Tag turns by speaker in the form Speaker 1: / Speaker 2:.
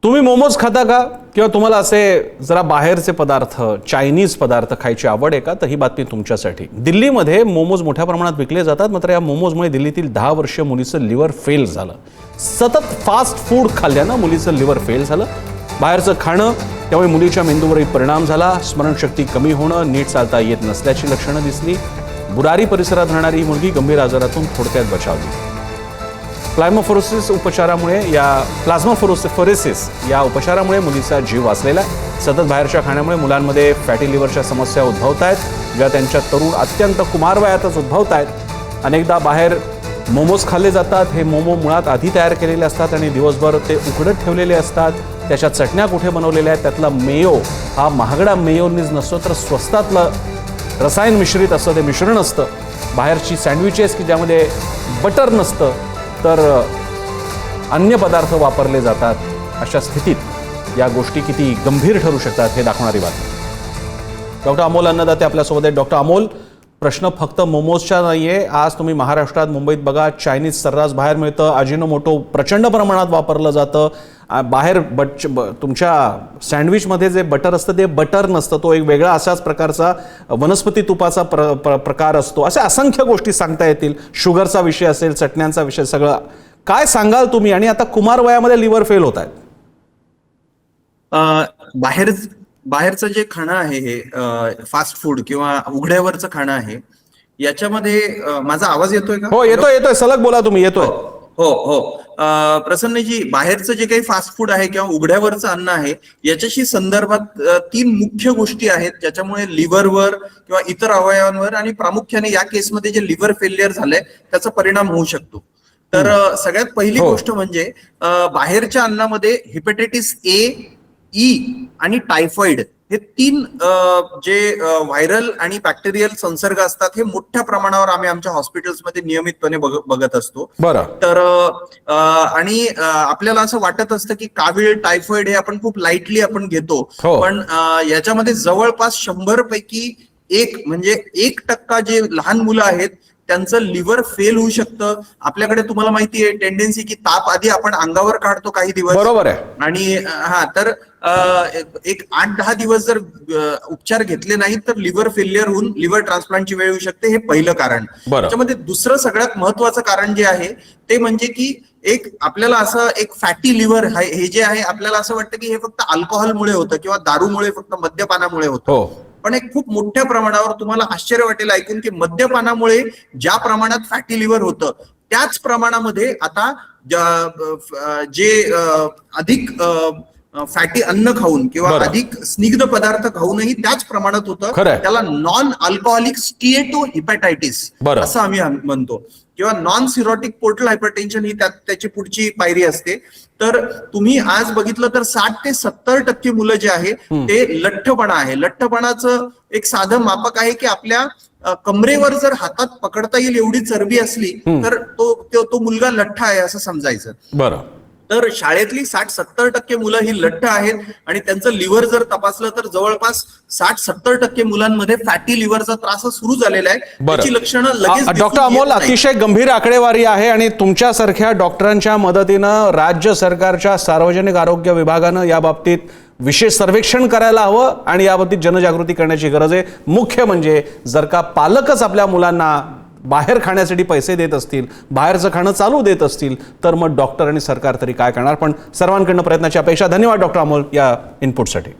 Speaker 1: तुम्ही मोमोज खाता का किंवा तुम्हाला असे जरा बाहेरचे पदार्थ चायनीज पदार्थ खायची आवड आहे का? तर ही बातमी तुमच्यासाठी। दिल्लीमध्ये मोमोज मोठ्या प्रमाणात विकले जातात, मात्र या मोमोजमुळे दिल्लीतील 10 वर्षीय मुलीचं लिव्हर फेल झालं। सतत फास्ट फूड खाल्ल्यानं मुलीचं लिव्हर फेल झालं। बाहेरचं खाणं त्यामुळे मुलीच्या मेंदूवरही परिणाम झाला। स्मरणशक्ती कमी होणं, नीट चालता येत नसल्याची लक्षणं दिसली। बुरारी परिसरात राहणारी ही मुलगी गंभीर आजारातून थोडक्यात बचावली। प्लाझ्माफोरेसिस या उपचारामुळे मुलीचा जीव वाचलेला आहे। सतत बाहेरच्या खाण्यामुळे मुलांमध्ये फॅटी लिव्हरच्या समस्या उद्भवत आहेत, ज्या त्यांच्या तरुण अत्यंत कुमार वयातच उद्भवत आहेत। अनेकदा बाहेर मोमोज खाल्ले जातात। हे मोमो मुळात आधी तयार केलेले असतात आणि दिवसभर ते उकडत ठेवलेले असतात। त्याच्या चटण्या कुठे बनवलेल्या आहेत, त्यातला मेयो हा महागडा मेयोनीज नसतो, तर स्वस्तातलं रसायन मिश्रित असतं ते मिश्रण असतं। बाहेरची सँडविचेस की ज्यामध्ये बटर नसतं तर अन्य पदार्थ वापरले जातात। अशा स्थितीत या गोष्टी किती गंभीर ठरू शकतात हे दाखवणारी बातमी। डॉक्टर अमोल अन्नदाते आपल्यासोबत आहेत। डॉक्टर अमोल, प्रश्न फक्त मोमोजचा नाहीये। आज तुम्ही महाराष्ट्रात मुंबईत बघा, चायनीज सर्रास बाहेर मिळतं, अजिनोमोटो प्रचंड प्रमाणात वापरलं जातं। बाहेर तुमच्या सँडविचमध्ये जे बटर असतं ते बटर नसतं, तो एक वेगळा अशाच प्रकारचा वनस्पती तुपाचा प्रकार असतो। अशा असंख्य गोष्टी सांगता येतील। शुगरचा विषय असेल, चटण्यांचा विषय, सगळं काय सांगाल तुम्ही? आणि आता कुमार वयामध्ये लिव्हर फेल होत आहेत।
Speaker 2: बाहेरचं जे खाणं आहे हे फास्ट फूड किंवा उघड्यावरचं खाणं आहे, याच्यामध्ये माझा आवाज येतोय का?
Speaker 1: हो, येतोय सलग बोला तुम्ही, येतोय।
Speaker 2: हो प्रसन्नजी, बाहेरचं जे काही फास्ट फूड आहे किंवा उघड्यावरचं अन्न आहे, याच्याशी संदर्भात 3 मुख्य गोष्टी आहेत ज्याच्यामुळे लिव्हरवर किंवा इतर अवयवांवर आणि प्रामुख्याने या केसमध्ये जे लिव्हर फेल्युअर झालंय त्याचा परिणाम होऊ शकतो। तर सगळ्यात पहिली गोष्ट म्हणजे बाहेरच्या अन्नामध्ये हेपॅटायटिस ए, ई आणि टायफॉइड हे 3 जे व्हायरल आणि बॅक्टेरियल संसर्ग असतात, हे मोठ्या प्रमाणावर आम्ही आमच्या हॉस्पिटल्समध्ये नियमितपणे बघत असतो। तर आणि आपल्याला असं वाटत असतं की कावीळ, टायफॉइड हे आपण खूप लाईटली आपण घेतो, पण याच्यामध्ये जवळपास 100 पैकी 1 म्हणजे 1% जे लहान मुलं आहेत त्यांचं लिव्हर फेल होऊ शकतं। आपल्याकडे तुम्हाला माहिती आहे टेंडेन्सी की ताप आधी आपण अंगावर काढतो काही दिवस,
Speaker 1: बरोबर आहे,
Speaker 2: आणि तर एक 8-10 दिवस जर उपचार घेतले नाही तर लिव्हर फेल्युअर होऊन लिव्हर ट्रान्सप्लांटची वेळ येऊ शकते। हे पहिलं कारण। त्याच्यामध्ये दुसरं सगळ्यात महत्वाचं कारण जे आहे ते म्हणजे की आपल्याला असं एक फॅटी लिव्हर हे जे आहे, आपल्याला असं वाटतं की हे फक्त अल्कोहोलमुळे होतं किंवा दारूमुळे, फक्त मद्यपानामुळे होतं, पण एक खूप मोठ्या प्रमाणावर तुम्हाला आश्चर्य वाटेल ऐकून की मद्यपानामुळे ज्या प्रमाणात फॅटी लिव्हर होतं त्याच प्रमाणामध्ये आता जे अधिक फॅटी अन्न खाऊन किंवा अधिक स्निग्ध पदार्थ खाऊनही त्याच प्रमाणात होतं। त्याला नॉन अल्कोहोलिक स्टिएटो हिपॅटायटिस असं आम्ही म्हणतो, किंवा नॉन सिरोटिक पोर्टल हायपरटेन्शन ही त्याची पुढची पायरी असते। तर तुम्ही आज बघितलं तर 60 ते 70% मुलं जे आहे ते लठ्ठपणा आहे। लठ्ठपणाचं एक साधं मापक आहे की आपल्या कमरेवर जर हातात पकडता येईल एवढी चरबी असली तर तो मुलगा लठ्ठ आहे असं समजायचं।
Speaker 1: बरं,
Speaker 2: तर शाळेतली 60-70% मुलं ही लठ्ठ आहेत आणि त्यांचं लिव्हर जर तपासलं तर जवळपास 60-70% मुलांमध्ये फॅटी लिव्हरचा त्रास सुरू झालेला आहे। त्याची लक्षणं लगेच।
Speaker 1: डॉक्टर अमोल, अतिशय गंभीर आकडेवारी आहे आणि तुमच्यासारख्या डॉक्टरांच्या मदतीनं राज्य सरकारच्या सार्वजनिक आरोग्य विभागानं या बाबतीत विशेष सर्वेक्षण करायला हवं आणि याबाबतीत जनजागृती करण्याची गरज आहे। मुख्य म्हणजे जर का पालकच आपल्या मुलांना बाहेर खाण्यासाठी पैसे देत असतील, बाहेरचं खाणं चालू देत असतील, तर मग डॉक्टर आणि सरकार तरी काय करणार? पण सर्वांकडनं प्रयत्नाची अपेक्षा। धन्यवाद डॉक्टर अमोल या इनपुटसाठी।